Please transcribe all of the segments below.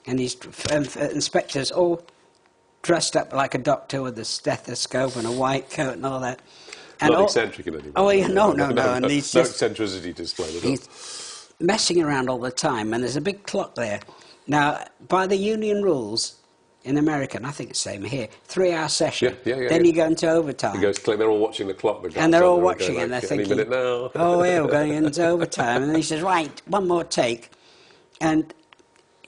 and his inspectors all dressed up like a doctor with a stethoscope and a white coat and all that. And not eccentric in any way. Oh, yeah, no. And he's no just, eccentricity displayed at all. he's messing around all the time, and there's a big clock there. Now, by the union rules in America, and I think it's the same here, 3-hour session. Then you go into overtime. It goes click. They're all watching the clock. And they're all watching, and they're any thinking, minute now. oh, yeah, we're going into overtime. And then he says, right, one more take. And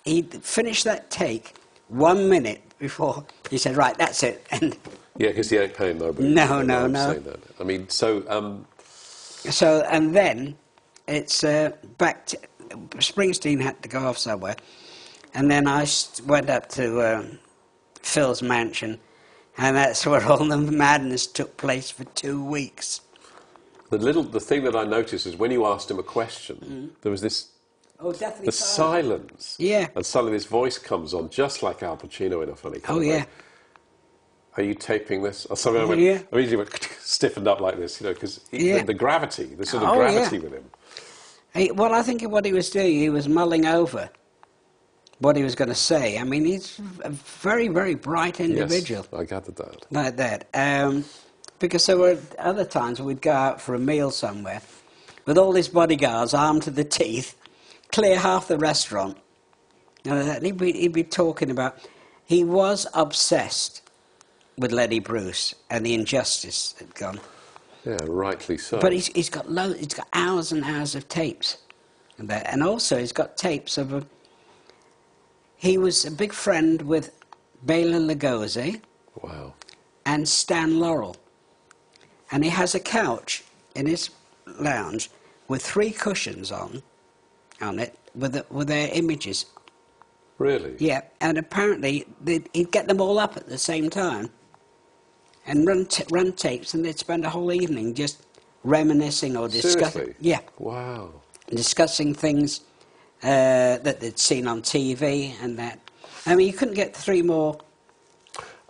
he finished that take 1 minute before he said, right, that's it. And yeah, because he ain't paying nobody. No. That. I mean, so... So, and then it's back to... Springsteen had to go off somewhere. And then I went up to Phil's mansion, and that's where all the madness took place for 2 weeks. The thing that I noticed is when you asked him a question, there was this... Oh, definitely. The silence. Yeah. And suddenly this voice comes on, just like Al Pacino in a funny kind of way. Are you taping this? Or something. I immediately went stiffened up like this, because the gravity, the sort of gravity with him. Well, I think what he was doing, he was mulling over what he was going to say. I mean, he's a very, very bright individual. Yes, I gathered that. Like that. Because there were other times we'd go out for a meal somewhere with all his bodyguards armed to the teeth, clear half the restaurant. And he'd be talking about... He was obsessed with Lenny Bruce and the injustice that had gone. Yeah, rightly so. But he's got hours and hours of tapes. And also he's got tapes of... He was a big friend with Bela Lugosi. Wow. And Stan Laurel. And he has a couch in his lounge with 3 cushions on it with their images. Really? Yeah, and apparently he'd get them all up at the same time and run tapes, and they'd spend a whole evening just reminiscing or discussing. Seriously? Yeah. Wow. Discussing things that they'd seen on TV and that. I mean, you couldn't get 3 more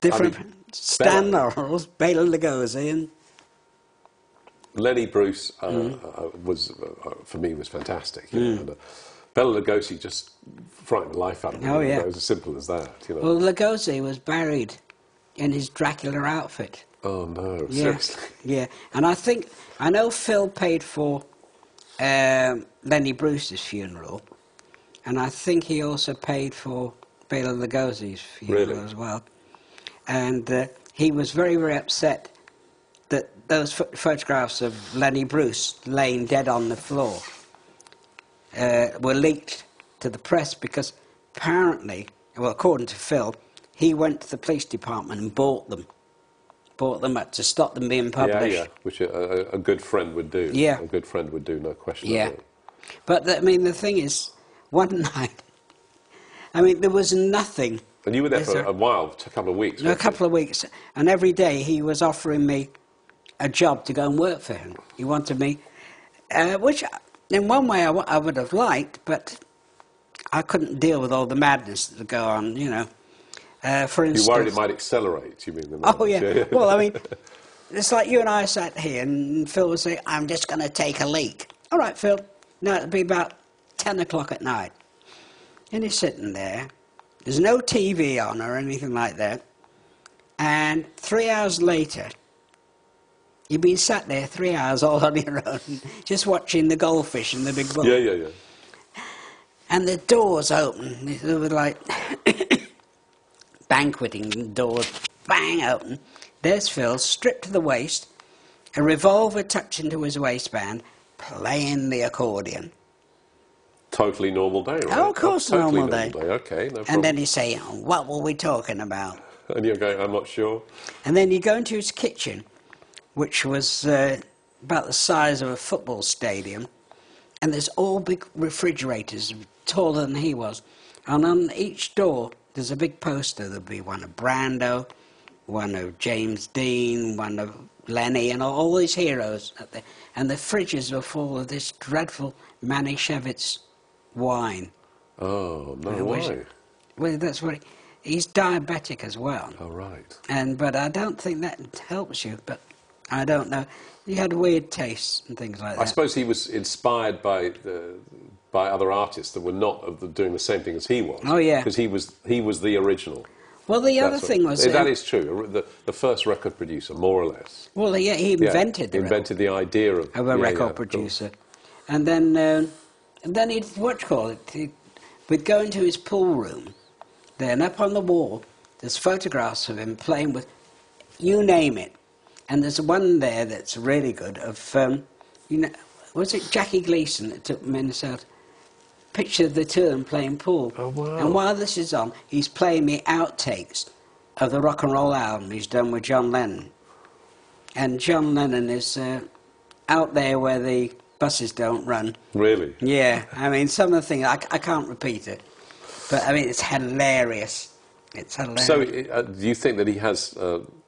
different... Stan Laurels, Bela Lugosi, and... Lenny Bruce was, for me, was fantastic. And, Bela Lugosi just frightened the life out of me. Oh, yeah. It was as simple as that. Well, Lugosi was buried in his Dracula outfit. Oh, no, seriously? Yeah, and I know Phil paid for Lenny Bruce's funeral, and I think he also paid for Bela Lugosi's funeral as well. And he was very, very upset that those photographs of Lenny Bruce laying dead on the floor were leaked to the press because apparently, well, according to Phil, he went to the police department and bought them up to stop them being published. Yeah, which a good friend would do. Yeah. A good friend would do, no question Yeah. about it. But, I mean, the thing is, one night, I mean, there was nothing... And you were there for a while, a couple of weeks. A couple of weeks. And every day he was offering me a job to go and work for him. He wanted me, which in one way I would have liked, but I couldn't deal with all the madness that would go on, For instance... You worried it might accelerate, you mean? Oh, yeah. Well, I mean, it's like you and I sat here and Phil would say, I'm just going to take a leak. All right, Phil. No, it'll be about 10 o'clock at night. And he's sitting there. There's no TV on or anything like that. And 3 hours later, you've been sat there 3 hours all on your own, just watching the goldfish in the big bowl. Yeah. And the doors open. They were like banqueting doors, bang, open. There's Phil, stripped to the waist, a revolver tucked into his waistband, playing the accordion. Totally normal day, right? Oh, of course, totally normal day. Okay, no problem. And then he'd say, what were we talking about? And you're going, I'm not sure. And then you go into his kitchen, which was about the size of a football stadium, and there's all big refrigerators, taller than he was. And on each door, there's a big poster. There'll be one of Brando, one of James Dean, one of Lenny, and all these heroes up there. And the fridges were full of this dreadful Manischewitz wine. Oh, no way. Well, that's what he's diabetic as well. Oh, right. But I don't think that helps you. But I don't know. He had weird tastes and things like that. I suppose he was inspired by other artists that were not doing the same thing as he was. Oh, yeah. Because he was the original. Well, the other thing was... that is true. The first record producer, more or less. Well, yeah, he invented the idea of a record producer. And then he'd, we'd go into his pool room, there, and up on the wall, there's photographs of him playing with, you name it. And there's one there that's really good of, was it Jackie Gleason that took Minnesota? Picture of the two of them playing pool. Oh, wow. And while this is on, he's playing the outtakes of the rock and roll album he's done with John Lennon. And John Lennon is out there where the buses don't run. Really? Yeah. I mean, some of the things, I can't repeat it. But, I mean, it's hilarious. It's hilarious. So, do you think that he has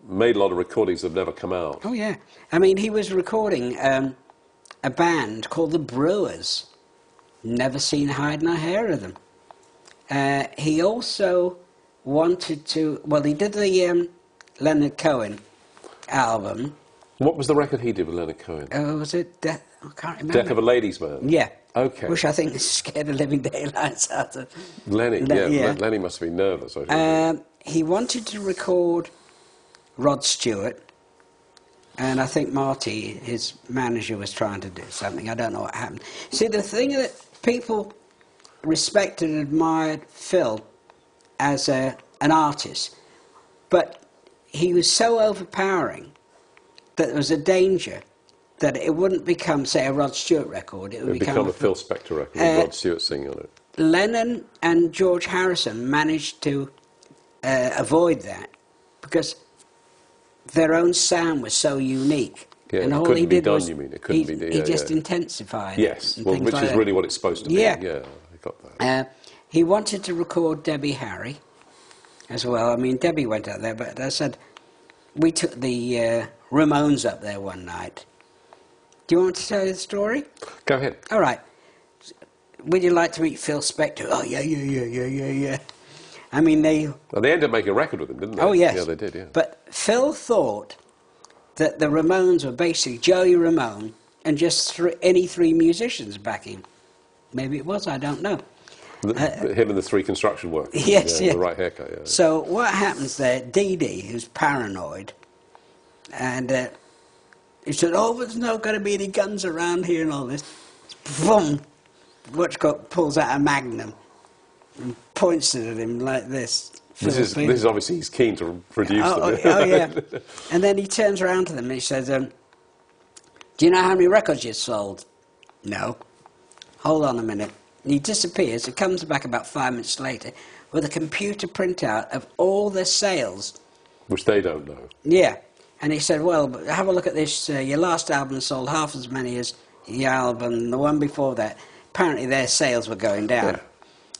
made a lot of recordings that have never come out? Oh, yeah. I mean, he was recording a band called the Brewers. Never seen hide nor hair of them. He also wanted to... Well, he did the Leonard Cohen album. What was the record he did with Leonard Cohen? Was it Death... I can't remember. Death of a Ladies' Man? Yeah. Okay. Which I think scared the living daylights out of... Lenny, yeah. Lenny must have been nervous. He wanted to record Rod Stewart. And I think Marty, his manager, was trying to do something. I don't know what happened. See, the thing that people respected and admired Phil as an artist, but he was so overpowering that there was a danger that it wouldn't become, say, a Rod Stewart record. It would become a Phil Spector record with Rod Stewart singing on it. Lennon and George Harrison managed to avoid that because their own sound was so unique. Yeah, and it all couldn't he be did done, was you mean? It couldn't be done. He just intensified yes, it. Well, which is really what it's supposed to be. Yeah. Yeah, I got that. He wanted to record Debbie Harry as well. I mean, Debbie went out there, but I said, we took the Ramones up there one night. Do you want to tell the story? Go ahead. All right. Would you like to meet Phil Spector? Oh, yeah. I mean, they... Well, they ended up making a record with him, didn't they? Oh, yes. Yeah, they did, yeah. But Phil thought that the Ramones were basically Joey Ramone and just any three musicians backing. Maybe it was, I don't know. Him and the three construction workers. Yes, yeah. The right haircut, yeah. So what happens there, Dee Dee, who's paranoid, and he said, oh, there's not going to be any guns around here and all this. Boom! Whatchcott pulls out a Magnum and points it at him like this. This is obviously he's keen to produce them. Oh, yeah. And then he turns around to them and he says, do you know how many records you've sold? No. Hold on a minute. And he disappears. He comes back about 5 minutes later with a computer printout of all their sales. Which they don't know. Yeah. And he said, well, have a look at this. Your last album sold half as many as your album, and the one before that. Apparently their sales were going down. Yeah.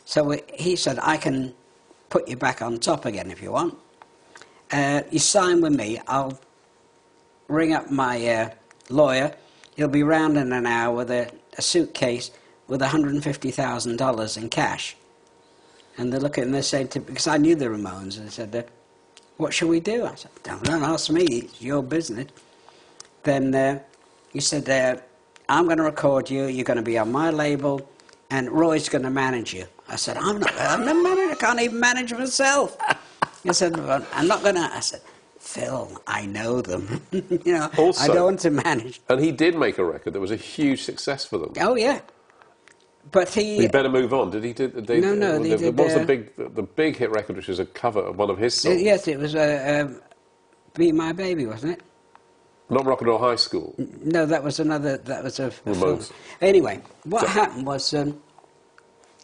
So he said, I can put you back on top again if you want. You sign with me. I'll ring up my lawyer. He'll be round in an hour with a suitcase with $150,000 in cash. And they look at him and they say, because I knew the Ramones, and they said, what shall we do? I said, don't ask me, it's your business. Then he said, I'm going to record you, you're going to be on my label, and Roy's going to manage you. I said, I'm not manager, I can't even manage myself. He said, well, I'm not going to. I said, Phil, I know them. Also, I don't want to manage. And he did make a record that was a huge success for them. Oh, yeah. But he... He Better Move On. Did he do... No, they did... What was the big hit record, which was a cover of one of his songs? Yes, it was Be My Baby, wasn't it? Not Rock and Roll High School. No, that was another... That was a film. Ramones. Anyway, what happened was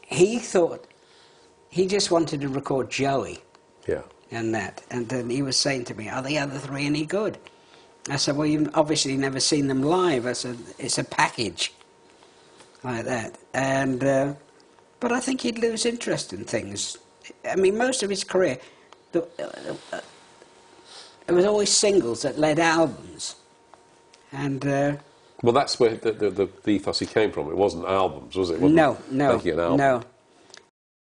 he thought... He just wanted to record Joey. Yeah. And that. And then he was saying to me, are the other three any good? I said, well, you've obviously never seen them live. I said, it's a package. Like that. And but I think he'd lose interest in things. I mean, most of his career, it was always singles that led albums. And well, that's where the ethos he came from. It wasn't albums, was it? It wasn't no, making an album. No.